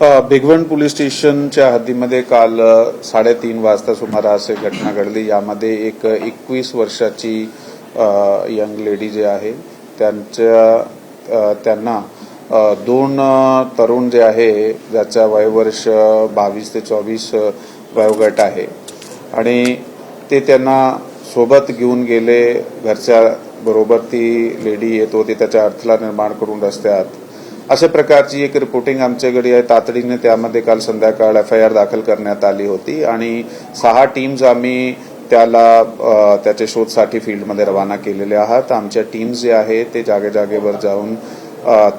Bhigwan police स्टेशनच्या हद्दीमध्ये काल 3:30 वाजता सुमारास एक घटना घडली। यामध्ये एक 21 वर्षाची यंग लेडी जे आहे त्यांना दोन तरुण जे आहे ज्याचा वयवर्ष 22 ते 24 वयोगट आहे आणि ते त्यांना सोबत घेऊन गेले। घरच्या बरोबर ती लेडी येत होती, त्याच्या अडथळा निर्माण करून रस्त्यात अशा प्रकारची एक रिपोर्टिंग आमच्याकडे आहे। तातडीने त्यामध्ये काल संध्याकाळ FIR दाखल करण्यात आली होती आणि 6 टीम्स आम्ही त्याला त्याच्या शोधसाठी फील्डमध्ये रवाना केलेले आहात। आमच्या टीम्स जे आहे ते जागेजागेवर जाऊन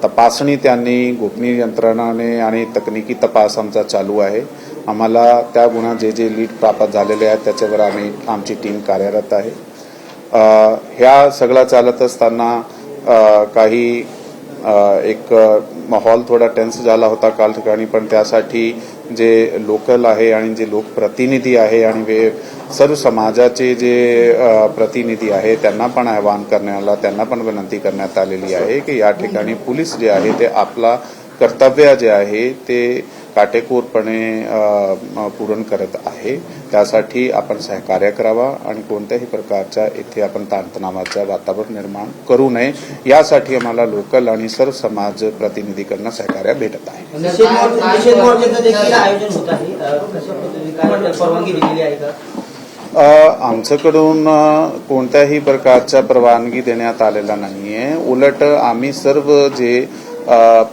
तपासणी त्यांनी गोपनीय यंत्रणाने आणि तकनिकी तपास आमचा चालू आहे। आम्हाला त्या गुन्हा जे लीड प्राप्त झालेले आहेत त्याच्यावर आमची टीम कार्यरत आहे। ह्या सगळा चालत असताना काही एक माहोल थोडा टेन्स झाला होता काल ठिकाणी, पण त्यासाठी जे लोकल आहे आणि जे लोकप्रतिनिधी आहे आणि सर्व समाजाचे जे प्रतिनिधी आहे त्यांना पण आवाहन करण्याला त्यांना पण विनंती करण्यात आलेली आहे की या ठिकाणी पोलीस जे आहे ते आपला कर्तव्य जे आहे ते काटेकोरपणे पूर्ण करत आहे। त्यासाठी आपण सहकार्य करावा आणि कोणत्याही प्रकारच्या इथे आपण ताणतणावाचं वातावरण निर्माण करू नये यासाठी आम्हाला लोकल आणि सर्व समाज प्रतिनिधीकडून सहकार्य भेटत आहे। आमच्याकडून कोणत्याही प्रकारच्या परवानगी देण्यात आलेला नाहीये। उलट आम्ही सर्व जे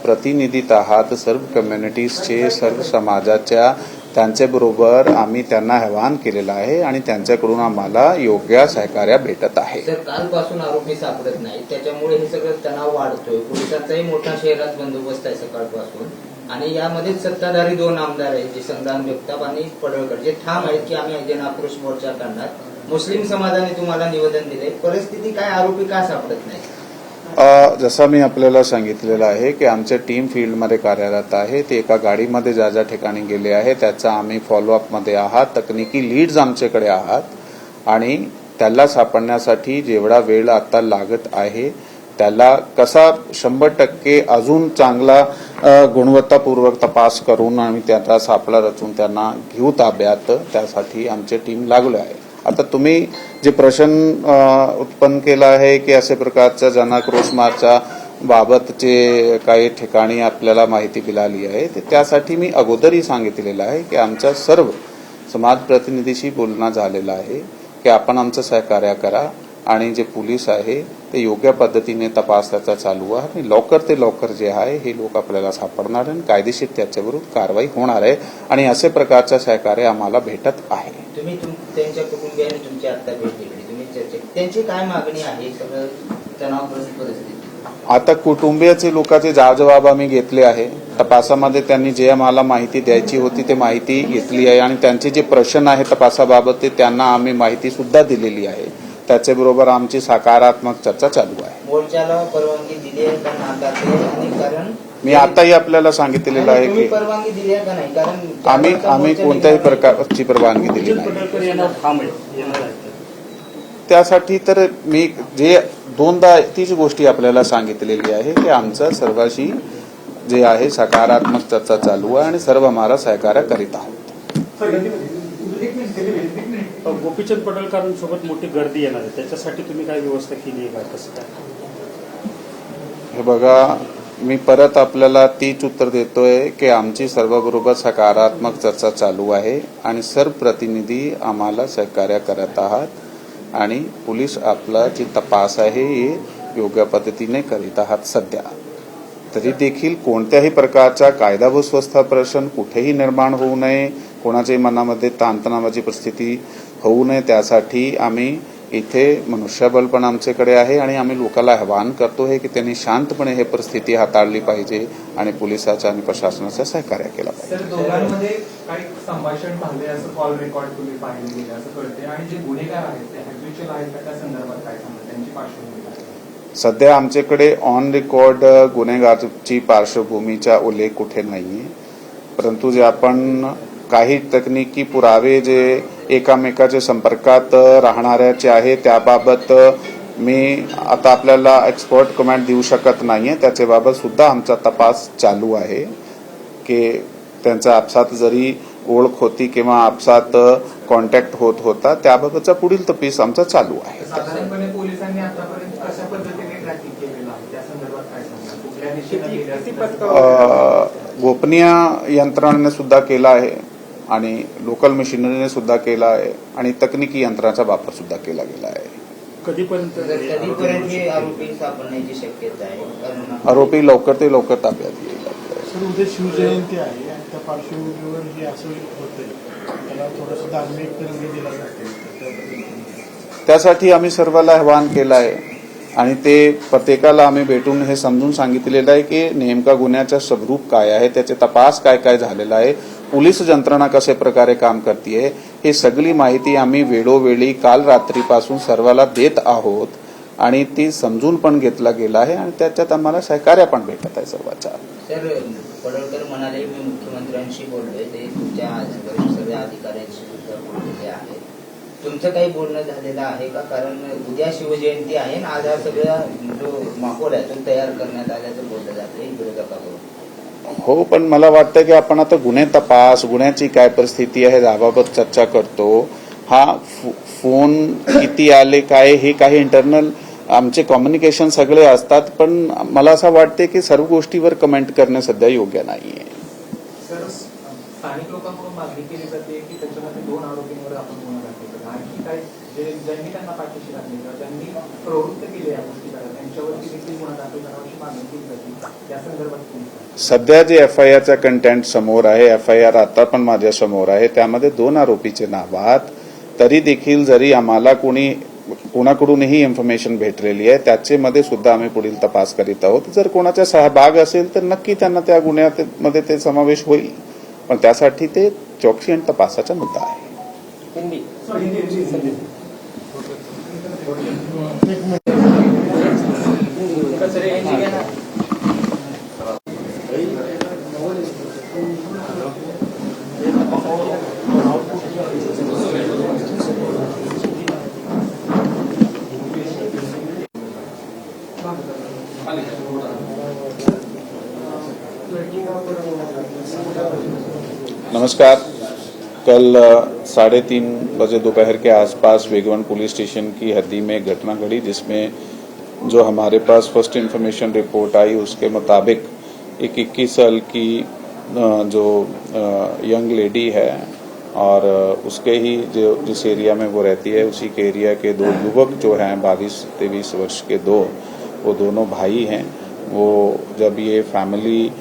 प्रतिनिधीत आहात सर्व कम्युनिटीजचे सर्व समाजाच्या त्यांच्याबरोबर आम्ही त्यांना आवाहन केलेलं आहे आणि त्यांच्याकडून आम्हाला योग्य सहकार्य भेटत आहे। सर, कालपासून आरोपी सापडत नाही, त्याच्यामुळे हे सगळं तणाव वाढतोय। पोलिसांचाही मोठा शहरात बंदोबस्त आहे सकाळपासून आणि यामध्ये सत्ताधारी 2 आमदार आहेत जे संग्राम जगताप आणि पडळकर जे ठाम आहेत की आम्ही जन आक्रोश मोर्चा करणार। मुस्लिम समाजाने तुम्हाला निवेदन दिले, परिस्थिती काय, आरोपी का सापडत नाही? जसं मी आपल्याला सांगितलेलं आहे की आमच्या टीम फील्डमध्ये कार्यरत आहे। ते एका गाडीमध्ये ज्या ठिकाणी गेले आहे त्याचा आम्ही फॉलोअपमध्ये आहात। तकनिकी लीड्स आमच्याकडे आहात आणि त्याला सापडण्यासाठी जेवढा वेळ आता लागत आहे त्याला कसा 100% अजून चांगला गुणवत्तापूर्वक तपास करून आम्ही त्याचा सापळा रचून त्यांना घेऊ ताब्यात, त्यासाठी आमची टीम लागलो आहे। आता तुम्ही जे प्रश्न उत्पन्न केला आहे की अशा प्रकारच्या जनाक्रोश मार्चा बाबतचे काही ठिकाणी आपल्याला माहिती मिळाली आहे, त्यासाठी मी अगोदरही सांगितलेलं आहे की आमच्या सर्व समाज प्रतिनिधीशी बोलणं झालेलं आहे की आपण आमचं सहकार्य करा आणि जे पोलीस आहे ते योग्य पद्धतीने तपास त्याचा चालू आहे आणि लवकर जे आहे हे लोक आपल्याला सापडणार आणि कायदेशीर त्याच्याविरुद्ध कारवाई होणार आहे आणि अशा प्रकारचं सहकार्य आम्हाला भेटत आहे। तुम्ही त्यांच्या कुटुंबियांनी तुमची आता भेट दिली, तुम्ही चर्चा त्यांची काय मागणी आहे? सगळं तणावग्रस्त परिस्थिती आता कुटुंबियाचे लोकांचे जबाब आम्ही घेतले आहे। तपासामध्ये त्यांनी जे आम्हाला माहिती द्यायची होती ते माहिती घेतली आहे आणि त्यांचे जे प्रश्न आहे तपासाबाबत ते त्यांना आम्ही माहिती सुद्धा दिलेली आहे। त्याच्याबरोबर आमची सकारात्मक चर्चा चालू आहे। मोर्चाला परवानगी दिली आहे का नाकारते? आणि कारण मी आताही आपल्याला सांगितलेलं आहे की परवानगी दिली आहे का नाही? कारण आम्ही कोणत्याही प्रकारची परवानगी दिली नाही। त्यासाठी तर मी जे 2दा तीच गोष्टी आपल्याला सांगितलेली आहे की आमचं सर्वांशी जे आहे सकारात्मक चर्चा चालू आहे आणि सर्व आम्हाला सहकार्य करीत आहोत। गोपीचंद पडळकरांसोबत मोठी गर्दी येणार आहे, त्याच्यासाठी तुम्ही काय व्यवस्था केली आहे का? कसं काय? हे बघा, मी परत आपल्याला तीच उत्तर देतोय की आमची सर्वबरोबर सकारात्मक चर्चा चालू आहे आणि सर्व प्रतिनिधी आम्हाला सहकार्य करत आहात आणि पोलीस आपला जे तपास आहे हे योग्य पद्धतीने करीत आहात। सध्या तरी देखील कोणत्याही प्रकारचा कायदा व सुव्यवस्था प्रश्न कुठेही निर्माण होऊ नये, कोणाच्याही मनामध्ये ताणतणावाची परिस्थिती होऊ नये त्यासाठी आम्ही इथे मनुष्यबळ पण आमच्याकडे आहे आणि आम्ही लोकांना आवाहन करतोय की त्यांनी शांतपणे हे परिस्थिती हाताळली पाहिजे आणि पोलिसांचा आणि प्रशासनाचं सहकार्य केलं पाहिजे। सर, दोघांमध्ये काही संभाषण झाले असं कॉल रेकॉर्ड तुम्ही पाहिले गेले असं कळते आणि जे गुन्हेगार आहेत ते हॅबिच्युअल आहेत त्या संदर्भात काय सांगतात, त्यांची पार्श्वभूमी? सध्या आमच्याकडे ऑन रेकॉर्ड गुन्हेगाराची पार्श्वभूमीचा उल्लेख कुठे नाहीये, परंतु जे आपण काही तकनिकी पुरावे जे एकामेकाच्या संपर्कात राहणाऱ्याचे आहे त्याबाबत मी आता आपल्याला एक्सपर्ट कमेंट देऊ शकत नाहीये। त्याच्याबाबत सुद्धा आमचा तपास चालू आहे की त्यांचा आपसात जरी ओळख होती किंवा आपसात कॉन्टॅक्ट होत होता, त्याबाबतचा पुढील तपास आमचा चालू आहे. साधारणपणे पोलिसांनी आतापर्यंत कशा पद्धतीने ट्रॅकिंग केलेलं आहे त्या संदर्भात काय सांगा? कुठल्या दिशेने गेले असतील? गोपनीय यंत्रणेने सुद्धा केला आहे आणि लोकल मशिनरीने सुद्धा केला आहे आणि तकनिकी यंत्राचा वापर सुद्धा केला गेला आहे. कधीपर्यंत कधीपर्यंत हे आरोपी सापडण्याची शक्यता आहे? कारण आरोपी लवकर ते लवकर ताब्यात येईल. सर, उद्या शिवजयंती आहे आणि त्या पार्श्वभूमीवर हे असं होतंय, त्याला थोडंसं धार्मिक रंग दिला जातो. त्यासाठी आम्ही सर्वांना आवाहन केलं आहे आणि ते प्रत्येकाला आम्ही भेटून हे समजून सांगितलेलं आहे की नेमका गुन्ह्याचा स्वरूप काय आहे, त्याचे तपास काय काय झालेला आहे, पोलीस यंत्रणा कशा प्रकारे काम करते, हे सगळी माहिती आम्ही वेळोवेळी काल रात्रीपासून सर्वांना देत आहोत आणि ती समजून पण घेतला गेला आहे आणि त्याच्यात आम्हाला सहकार्य पण भेटत आहे सर्वांचा. सर, पडळकर म्हणाले मी मुख्यमंत्र्यांशी बोललोय, ते तुमच्या वरिष्ठ सगळ्या अधिकाऱ्यांशी सुद्धा बोललेले आहेत. तुमचं काही बोलणं झालेलं आहे का? कारण उद्या शिवजयंती आहे आणि आज हा सगळा जो माहोल आहे तो तयार करण्यात आल्याचं बोललं जाते विरोधकाकडून. हो, पण मला वाटतं की आपण आता गुन्हे तपास, गुन्ह्याची काय परिस्थिती आहे याबाबत चर्चा करतो. हा फोन किती आले काय हे काही इंटरनल आमचे कम्युनिकेशन सगळे असतात, पण मला असं वाटते की सर्व गोष्टीवर कमेंट करणे सध्या योग्य नाहीये. सर, स्थानिक लोकांकडून मागणी केली जाते की त्याच्यामध्ये 2 आरोपींवर आपण गुन्हा दाखल करा. आणखी काय ज्यांनी त्यांना पाठीशी घातली किंवा ज्यांनी प्रवृत्त केली या गोष्टी करा त्यांच्यावरती देखील गुन्हा दाखल करावाची मागणी केली जाते. या संदर्भात सध्या जे एफआयआरचा कंटेंट समोर आहे, एफआयआर आता पण माझ्या समोर आहे, त्यामध्ये 2 आरोपीचे नाव आहेत. तरी देखील जरी आम्हाला कोणाकडूनही इन्फॉर्मेशन भेटलेली आहे, त्याच्यामध्ये सुद्धा आम्ही पुढील तपास करीत आहोत. जर कोणाचा सहभाग असेल तर नक्की त्यांना त्या गुन्ह्यामध्ये ते समावेश होईल, पण त्यासाठी ते चौकशी आणि तपासाचा मुद्दा आहे. नमस्कार. कल 3:30 बजे दोपहर के आसपास वेगवन पुलिस स्टेशन की हद्दी में घटना घटी, जिसमें जो हमारे पास फर्स्ट इंफॉर्मेशन रिपोर्ट आई उसके मुताबिक एक 21 साल की जो यंग लेडी है और उसके ही जो जिस एरिया में वो रहती है उसी के एरिया के 2 युवक जो हैं 22-23 वर्ष के 2, वो दोनों भाई हैं. वो जब ये फैमिली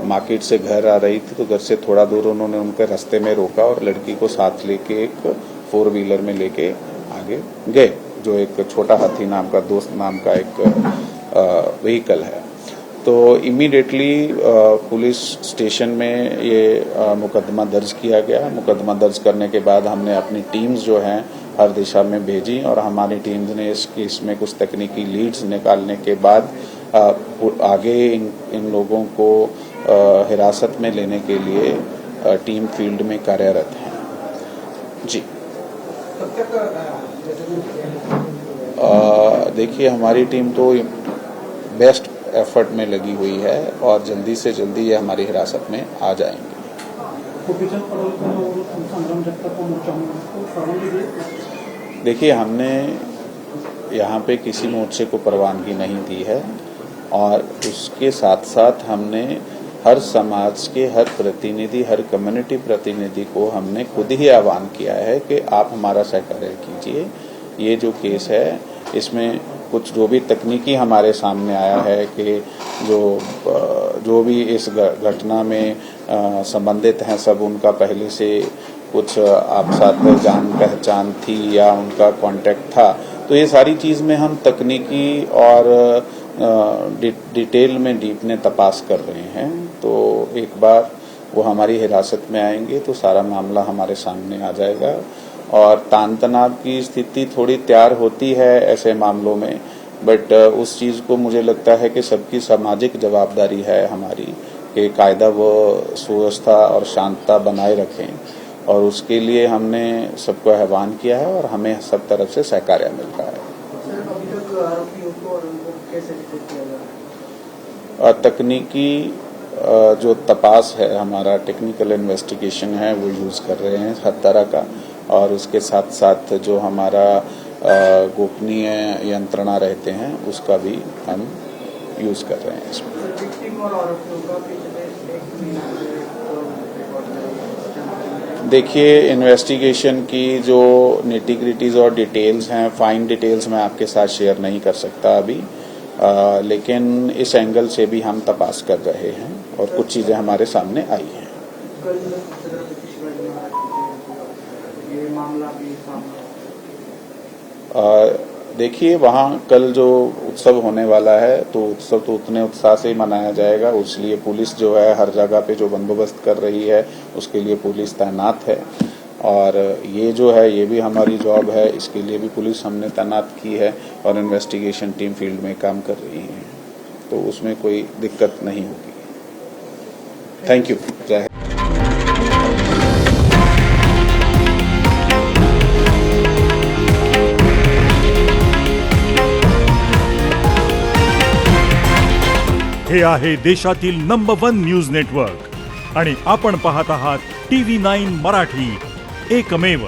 मार्केट से घर आ रही थी तो घर से थोड़ा दूर उन्होंने उनके रास्ते में रोका और लड़की को साथ लेके एक 4 व्हीलर में लेके आगे गए, जो एक छोटा हाथी नाम का दोस्त नाम का एक व्हीकल है. तो इमीडिएटली पुलिस स्टेशन में ये मुकदमा दर्ज किया गया. मुकदमा दर्ज करने के बाद हमने अपनी टीम्स जो हैं हर दिशा में भेजी और हमारी टीम्स ने इस केस में कुछ तकनीकी लीड्स निकालने के बाद आगे इन लोगों को हिरासत में लेने के लिए टीम फील्ड में कार्यरत है. जी, देखिए हमारी टीम तो बेस्ट एफर्ट में लगी हुई है और जल्दी से जल्दी ये हमारी हिरासत में आ जाएंगे. देखिए, हमने यहाँ पे किसी मोर्चे को परवानगी नहीं दी है और उसके साथ साथ हमने हर समाज के हर प्रतिनिधि, हर कम्युनिटी प्रतिनिधि को हमने खुद ही आह्वान किया है कि आप हमारा सहकार्य कीजिए. ये जो केस है इसमें कुछ जो भी तकनीकी हमारे सामने आया है कि जो भी इस घटना में संबंधित हैं सब उनका पहले से कुछ आपसात जान पहचान थी या उनका कांटेक्ट था. तो ये सारी चीज में हम तकनीकी और डिटेल में डीप तपास कर रहे हैं. तो एक बार वो हमारी हिरासत में आएंगे तो सारा मामला हमारे सामने आ जाएगा और तान तनाव की स्थिति थोड़ी तैयार होती है ऐसे मामलों में, बट उस चीज को मुझे लगता है कि सबकी सामाजिक जवाबदारी है हमारी कि कायदा व सुव्यवस्था और शांतता बनाए रखें और उसके लिए हमने सबको आह्वान किया है और हमें सब तरफ से सहकार्य मिल रहा है. तकनीकी जो तपास है, हमारा टेक्निकल इन्वेस्टिगेशन है, वो यूज़ कर रहे हैं हर तरह का, और उसके साथ साथ जो हमारा गोपनीय यंत्रणा रहते हैं उसका भी हम यूज़ कर रहे हैं इसमें। देखिए, इन्वेस्टिगेशन की जो निटी-ग्रिटीज और डिटेल्स हैं, फाइन डिटेल्स मैं आपके साथ शेयर नहीं कर सकता अभी, लेकिन इस एंगल से भी हम तपास कर रहे हैं और कुछ चीज़ें हमारे सामने आई हैं। देखिए, वहाँ कल जो उत्सव होने वाला है तो उत्सव तो उतने उत्साह से ही मनाया जाएगा, इसलिए पुलिस जो है हर जगह पे जो बंदोबस्त कर रही है उसके लिए पुलिस तैनात है, और ये जो है ये भी हमारी जॉब है, इसके लिए भी पुलिस हमने तैनात की है और इन्वेस्टिगेशन टीम फील्ड में काम कर रही है, तो उसमें कोई दिक्कत नहीं होगी। Thank you. जय हिंद। हे आहे देशातील नंबर 1 न्यूज नेटवर्क आणि आपण पाहत आहात TV9 मराठी, एकमेव।